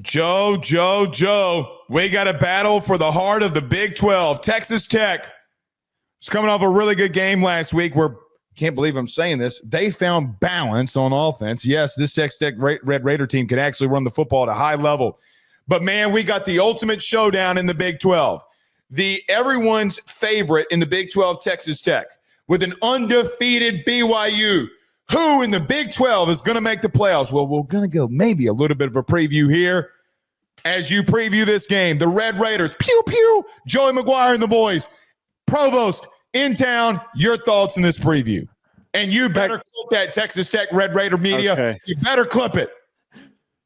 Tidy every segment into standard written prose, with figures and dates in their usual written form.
Joe. We got a battle for the heart of the Big 12. Texas Tech was coming off a really good game last week where, can't believe I'm saying this, they found balance on offense. Yes, this Texas Tech Red Raider team could actually run the football at a high level. But, man, we got the ultimate showdown in the Big 12. Everyone's favorite in the Big 12, Texas Tech, with an undefeated BYU. Who in the Big 12 is going to make the playoffs? Well, we're going to go maybe a little bit of a preview here as you preview this game. The Red Raiders, pew, pew, Joey McGuire and the boys. Provost, in town, your thoughts in this preview. And you better clip that, Texas Tech Red Raider media. Okay. You better clip it.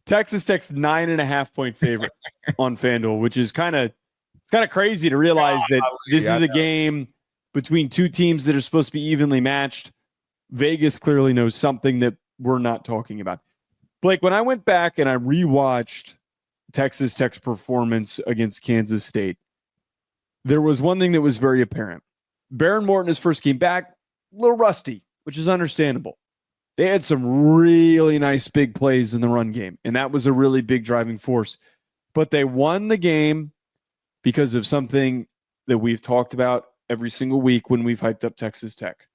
Texas Tech's 9.5-point favorite on FanDuel, which is kind of crazy to realize that this is a game between two teams that are supposed to be evenly matched. Vegas clearly knows something that we're not talking about. Blake, when I went back and I rewatched Texas Tech's performance against Kansas State, there was one thing that was very apparent. Baron Morton, his first game back, a little rusty, which is understandable. They had some really nice big plays in the run game, and that was a really big driving force. But they won the game because of something that we've talked about every single week when we've hyped up Texas Tech.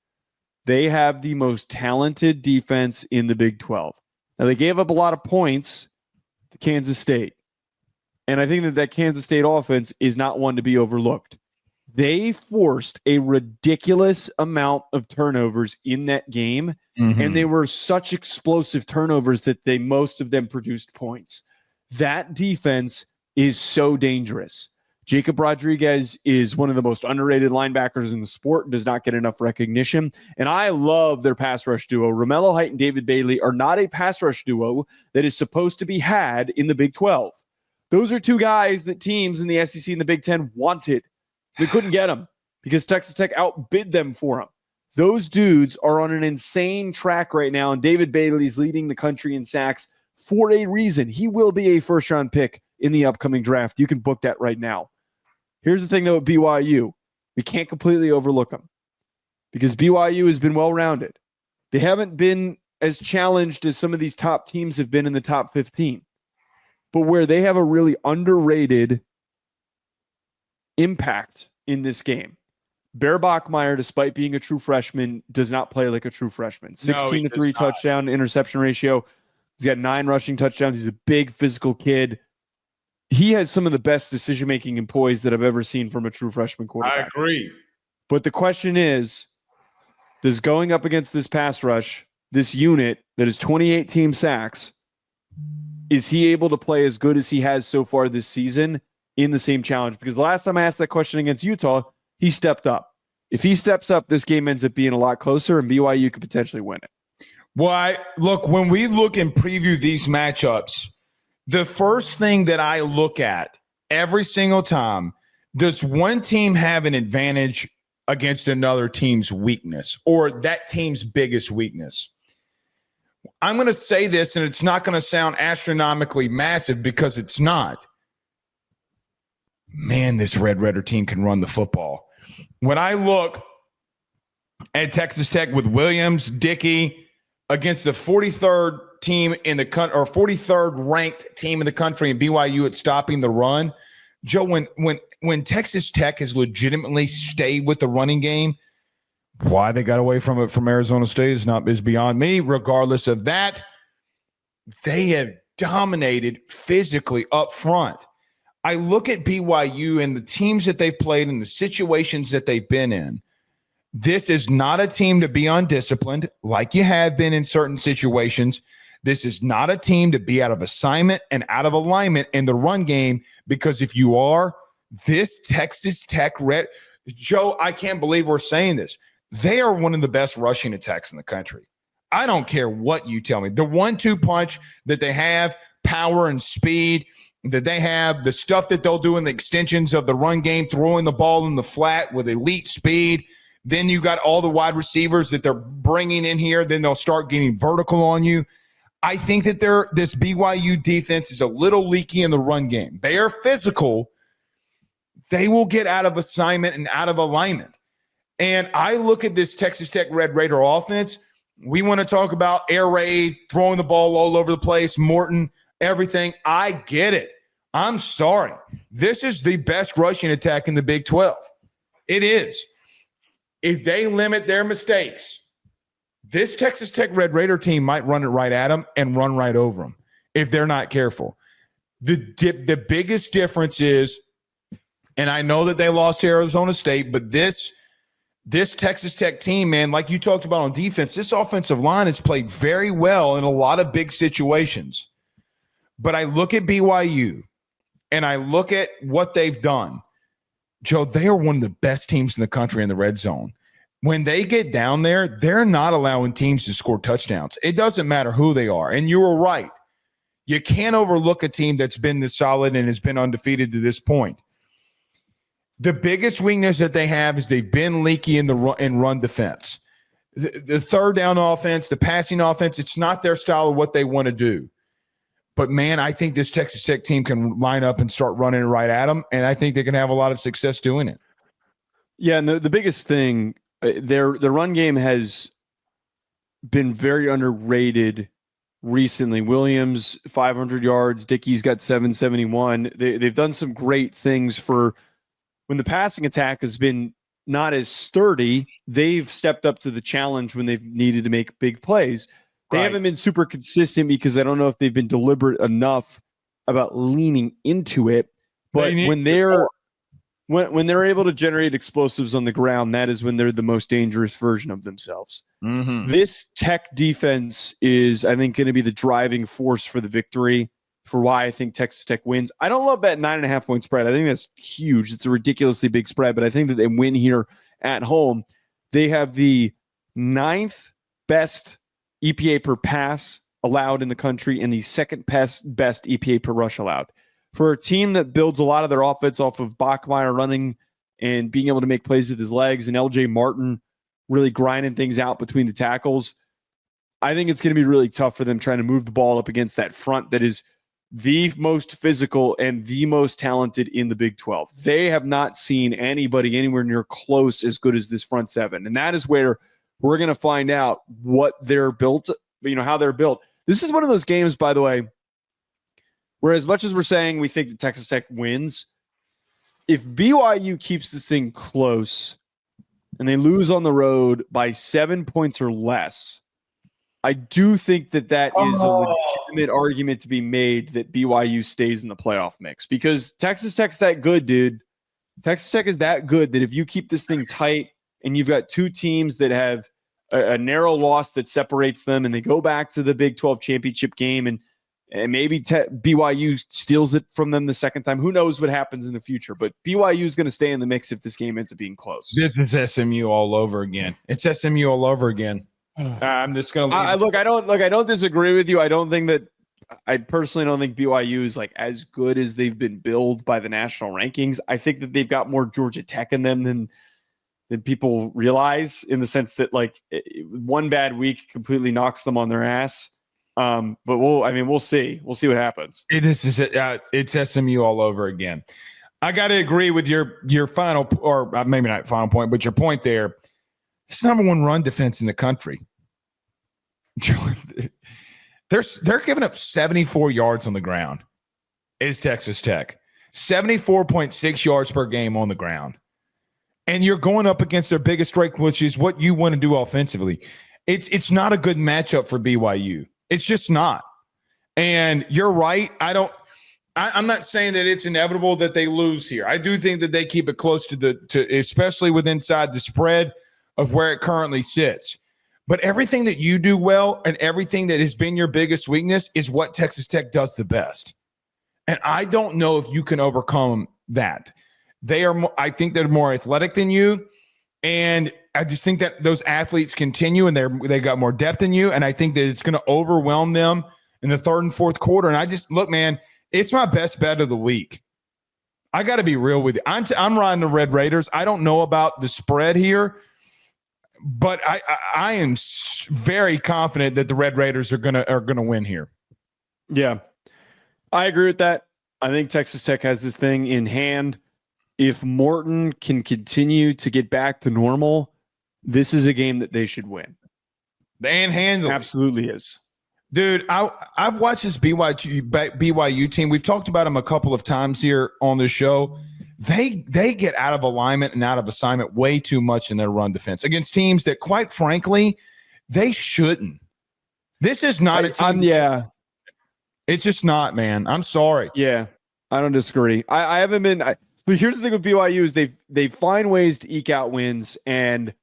They have the most talented defense in the Big 12. Now, they gave up a lot of points to Kansas State. And I think that Kansas State offense is not one to be overlooked. They forced a ridiculous amount of turnovers in that game, and they were such explosive turnovers that most of them produced points. That defense is so dangerous. Jacob Rodriguez is one of the most underrated linebackers in the sport, does not get enough recognition. And I love their pass rush duo. Romello Height and David Bailey are not a pass rush duo that is supposed to be had in the Big 12. Those are two guys that teams in the SEC and the Big 10 wanted. They couldn't get them because Texas Tech outbid them for them. Those dudes are on an insane track right now, and David Bailey's leading the country in sacks for a reason. He will be a first-round pick in the upcoming draft. You can book that right now. Here's the thing, though, with BYU. We can't completely overlook them because BYU has been well-rounded. They haven't been as challenged as some of these top teams have been in the top 15. But where they have a really underrated impact in this game, Bear Bachmeier, despite being a true freshman, does not play like a true freshman. 16-3 touchdown interception ratio. He's got 9 rushing touchdowns. He's a big physical kid. He has some of the best decision-making and poise that I've ever seen from a true freshman quarterback. I agree. But the question is, does going up against this pass rush, this unit that is 28 team sacks, is he able to play as good as he has so far this season in the same challenge? Because the last time I asked that question against Utah, he stepped up. If he steps up, this game ends up being a lot closer, and BYU could potentially win it. Well, look, when we look and preview these matchups, the first thing that I look at every single time, does one team have an advantage against another team's weakness or that team's biggest weakness? I'm going to say this, and it's not going to sound astronomically massive because it's not. Man, this Red Raider team can run the football. When I look at Texas Tech with Williams, Dickey against the 43rd team in the country, or 43rd ranked team in the country, and BYU at stopping the run, Joe, when Texas Tech has legitimately stayed with the running game, why they got away from it from Arizona State is beyond me. Regardless of that, they have dominated physically up front. I look at BYU and the teams that they've played and the situations that they've been in. This is not a team to be undisciplined like you have been in certain situations. This is not a team to be out of assignment and out of alignment in the run game, because if you are, this Texas Tech Joe, I can't believe we're saying this. They are one of the best rushing attacks in the country. I don't care what you tell me. The 1-2 punch that they have, power and speed that they have, the stuff that they'll do in the extensions of the run game, throwing the ball in the flat with elite speed. Then you got all the wide receivers that they're bringing in here. Then they'll start getting vertical on you. I think that this BYU defense is a little leaky in the run game. They are physical. They will get out of assignment and out of alignment. And I look at this Texas Tech Red Raider offense. We want to talk about air raid, throwing the ball all over the place. Morton, everything. I get it. I'm sorry. This is the best rushing attack in the Big 12. It is. If they limit their mistakes, this Texas Tech Red Raider team might run it right at them and run right over them if they're not careful. The biggest difference is, and I know that they lost to Arizona State, but this Texas Tech team, man, like you talked about on defense, this offensive line has played very well in a lot of big situations. But I look at BYU and I look at what they've done. Joe, they are one of the best teams in the country in the red zone. When they get down there, they're not allowing teams to score touchdowns. It doesn't matter who they are. And you were right. You can't overlook a team that's been this solid and has been undefeated to this point. The biggest weakness that they have is they've been leaky in run defense. The third down offense, the passing offense, it's not their style of what they want to do. But, man, I think this Texas Tech team can line up and start running it right at them, and I think they can have a lot of success doing it. Yeah, and the biggest thing, their run game has been very underrated recently. Williams, 500 yards. Dickey's got 771. They've done some great things for when the passing attack has been not as sturdy. They've stepped up to the challenge when they've needed to make big plays. They haven't been super consistent because I don't know if they've been deliberate enough about leaning into it. But when they're able to generate explosives on the ground, that is when they're the most dangerous version of themselves. Mm-hmm. This Tech defense is, I think, going to be the driving force for the victory, for why I think Texas Tech wins. I don't love that 9.5 point spread. I think that's huge. It's a ridiculously big spread, but I think that they win here at home. They have the 9th best EPA per pass allowed in the country and the second best EPA per rush allowed. For a team that builds a lot of their offense off of Bachmeier running and being able to make plays with his legs and LJ Martin really grinding things out between the tackles, I think it's going to be really tough for them trying to move the ball up against that front that is the most physical and the most talented in the Big 12. They have not seen anybody anywhere near close as good as this front seven. And that is where we're going to find out what they're built, how they're built. This is one of those games, by the way, where as much as we're saying we think that Texas Tech wins, if BYU keeps this thing close and they lose on the road by 7 points or less, I do think that is a legitimate argument to be made that BYU stays in the playoff mix, because Texas Tech's that good, dude. Texas Tech is that good that if you keep this thing tight and you've got two teams that have a narrow loss that separates them and they go back to the Big 12 championship game and maybe BYU steals it from them the second time. Who knows what happens in the future? But BYU is going to stay in the mix if this game ends up being close. This is SMU all over again. It's SMU all over again. I'm just going to I don't disagree with you. I personally don't think BYU is like as good as they've been billed by the national rankings. I think that they've got more Georgia Tech in them than people realize, in the sense that one bad week completely knocks them on their ass. But we'll see. We'll see what happens. It's SMU all over again. I got to agree with your final, or maybe not final point, but your point there. It's number one run defense in the country. They're giving up 74 yards on the ground. Is Texas Tech 74.6 yards per game on the ground, and you're going up against their biggest strength, which is what you want to do offensively. It's not a good matchup for BYU. It's just not. And you're right. I'm not saying that it's inevitable that they lose here. I do think that they keep it close to especially with inside the spread of where it currently sits. But everything that you do well and everything that has been your biggest weakness is what Texas Tech does the best. And I don't know if you can overcome that. I think they're more athletic than you. And I just think that those athletes continue and they got more depth than you. And I think that it's going to overwhelm them in the third and fourth quarter. And look, man, it's my best bet of the week. I got to be real with you. I'm riding the Red Raiders. I don't know about the spread here, but I am very confident that the Red Raiders are gonna win here. Yeah, I agree with that. I think Texas Tech has this thing in hand. If Morton can continue to get back to normal, this is a game that they should win. And handle absolutely is. Dude, I've watched this BYU team. We've talked about them a couple of times here on the show. They get out of alignment and out of assignment way too much in their run defense against teams that, quite frankly, they shouldn't. This is not a team. It's just not, man. I'm sorry. Yeah, I don't disagree. I haven't been. Here's the thing with BYU is they find ways to eke out wins, and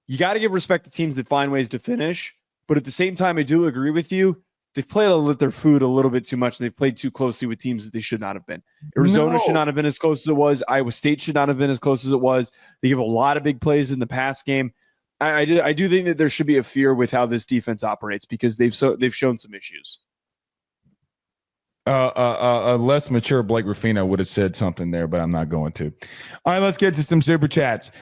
you got to give respect to teams that find ways to finish. But at the same time, I do agree with you. They've played their food a little bit too much. They've played too closely with teams that they should not have been. Arizona should not have been as close as it was. Iowa State should not have been as close as it was. They give a lot of big plays in the pass game. I do think that there should be a fear with how this defense operates because they've shown some issues. A less mature Blake Ruffino would have said something there, but I'm not going to. All right, let's get to some super chats.